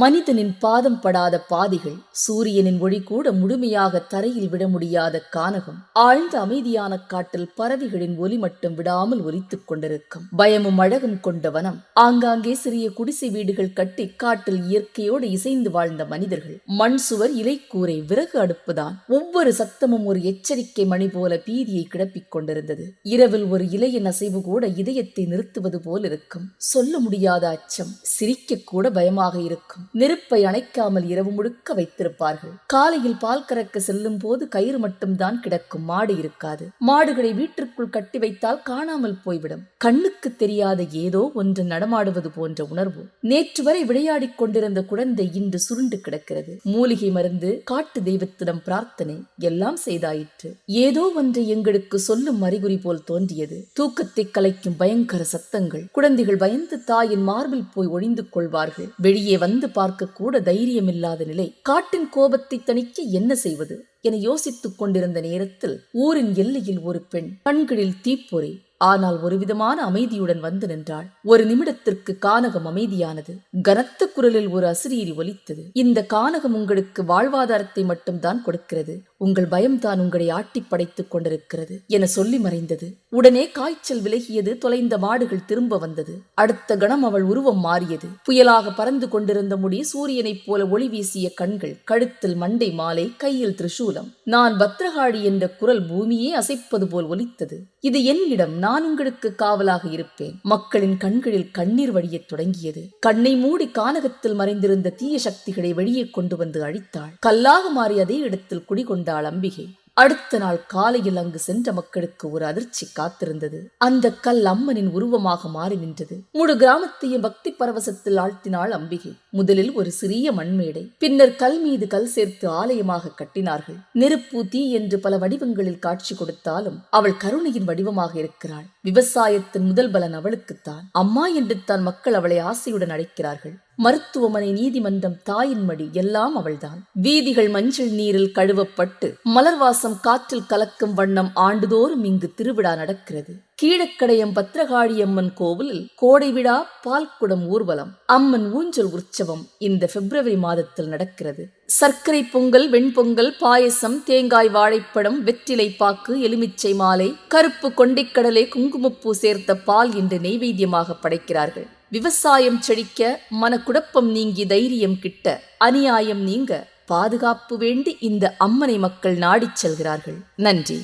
மனிதனின் பாதம் படாத பாதைகள், சூரியனின் ஒளி கூட முழுமையாக தரையில் விட முடியாத கானகம், ஆழ்ந்த அமைதியான காட்டில் பறவைகளின் ஒலி மட்டும் விடாமல் ஒலித்துக் கொண்டிருக்கும் பயமும் அழகும் கொண்ட வனம். ஆங்காங்கே சிறிய குடிசை வீடுகள் கட்டி காட்டில் இயற்கையோடு இசைந்து வாழ்ந்த மனிதர்கள். மண் சுவர், இலை கூரை, விறகு அடுப்புதான். ஒவ்வொரு சத்தமும் ஒரு எச்சரிக்கை மணி போல பீதியை கிளப்பிக் கொண்டிருந்தது. இரவில் ஒரு இலையின் அசைவு கூட இதயத்தை நிறுத்துவது போல் இருக்கும். சொல்ல முடியாத அச்சம், சிரிக்க கூட பயமாக இருக்கும். நெருப்பை அணைக்காமல் இரவு முழுக்க வைத்திருப்பார்கள். காலையில் பால் கறக்க செல்லும் போது கயிறு மட்டும்தான் கிடக்கும், மாடு இருக்காது. மாடுகளை வீட்டிற்குள் கட்டி வைத்தால் காணாமல் போய்விடும். கண்ணுக்கு தெரியாத ஏதோ ஒன்று நடமாடுவது போன்ற உணர்வு. நேற்று வரை விளையாடிக் கொண்டிருந்த குழந்தை இன்று சுருண்டு கிடக்கிறது. மூலிகை மருந்து, காட்டு தெய்வத்திடம் பிரார்த்தனை, எல்லாம் செய்தாயிற்று. ஏதோ ஒன்றை எங்களுக்கு சொல்லும் அறிகுறி போல் தோன்றியது. தூக்கத்தை கலைக்கும் பயங்கர சத்தங்கள். குழந்தைகள் பயந்து தாயின் மார்பில் போய் ஒழிந்து கொள்வார்கள். வெளியே வந்து பார்க்க கூட தைரியமில்லாத நிலை. காட்டின் கோபத்தை தணிக்க என்ன செய்வது என யோசித்துக் கொண்டிருந்த நேரத்தில் ஊரின் எல்லையில் ஒரு பெண், கண்களில் தீப்பொறி, ஆனால் ஒரு விதமான அமைதியுடன் வந்து நின்றாள். ஒரு நிமிடத்திற்கு கானகம் அமைதியானது. கனத்த குரலில் ஒரு அசிரீரி ஒலித்தது. இந்த கானகம் உங்களுக்கு வாழ்வாதாரத்தை மட்டும்தான் கொடுக்கிறது. உங்கள் பயம்தான் உங்களை ஆட்டி படைத்துக் கொண்டிருக்கிறது என சொல்லி மறைந்தது. உடனே காய்ச்சல் விலகியது. தொலைந்த மாடுகள் திரும்ப வந்தது. அடுத்த கணம் அவள் உருவம் மாறியது. புயலாக பறந்து கொண்டிருந்த முடி, சூரியனைப் போல ஒளி வீசிய கண்கள், கழுத்தில் மண்டை மாலை, கையில் திரிசூலம். நான் பத்ரகாளி என்ற குரல் பூமியே அசைப்பது போல் ஒலித்தது. இது என் இடம், நான் உங்களுக்கு காவலாக இருப்பேன். மக்களின் கண்களில் கண்ணீர் வழியத் தொடங்கியது. கண்ணை மூடி கானகத்தில் மறைந்திருந்த தீய சக்திகளை வெளியே கொண்டு வந்து அழித்தாள். கல்லாக மாறி அதே இடத்தில் குடிகொண்டாள் அம்பிகை. அடுத்த நாள் காலையில் அங்கு சென்ற மக்களுக்கு ஒரு அதிர்ச்சி காத்திருந்தது. அந்த கல் அம்மனின் உருவமாக மாறி நின்றது. முழு கிராமத்தையும் பக்தி பரவசத்தில் ஆழ்த்தினாள் அம்பிகை. முதலில் ஒரு சிறிய மண்மேடை, பின்னர் கல் மீது கல் சேர்த்து ஆலயமாக கட்டினார்கள். நெருப்பு, தீ என்று பல வடிவங்களில் காட்சி கொடுத்தாலும் அவள் கருணையின் வடிவமாக இருக்கிறாள். விவசாயத்தின் முதல் பலன் அவளுக்குத்தான். அம்மா என்று தான் மக்கள் அவளை ஆசையுடன் அழைக்கிறார்கள். மருத்துவமனை, நீதிமன்றம், தாயின் மடி, எல்லாம் அவள்தான். வீதிகள் மஞ்சள் நீரில் கழுவப்பட்டு மலர் வாசம் காற்றில் கலக்கும் வண்ணம் ஆண்டுதோறும் இங்கு திருவிழா நடக்கிறது. கீழக்கடையம் பத்ரகாளியம்மன் கோவிலில் கோடை விழா, பால்குடம் ஊர்வலம், அம்மன் ஊஞ்சல் உற்சவம் இந்த பிப்ரவரி மாதத்தில் நடக்கிறது. சர்க்கரை பொங்கல், வெண்பொங்கல், பாயசம், தேங்காய் வாழைப்பழம், வெற்றிலை பாக்கு, எலுமிச்சை மாலை, கருப்பு கொண்டைக்கடலை, குங்குமப்பூ சேர்த்த பால் என்று நெய்வேத்தியமாக படைக்கிறார்கள். விவசாயம் செழிக்க, மனக்குழப்பம் நீங்கி தைரியம் கிட்ட, அநியாயம் நீங்க, பாதுகாப்பு வேண்டி இந்த அம்மனை மக்கள் நாடிச் செல்கிறார்கள். நன்றி.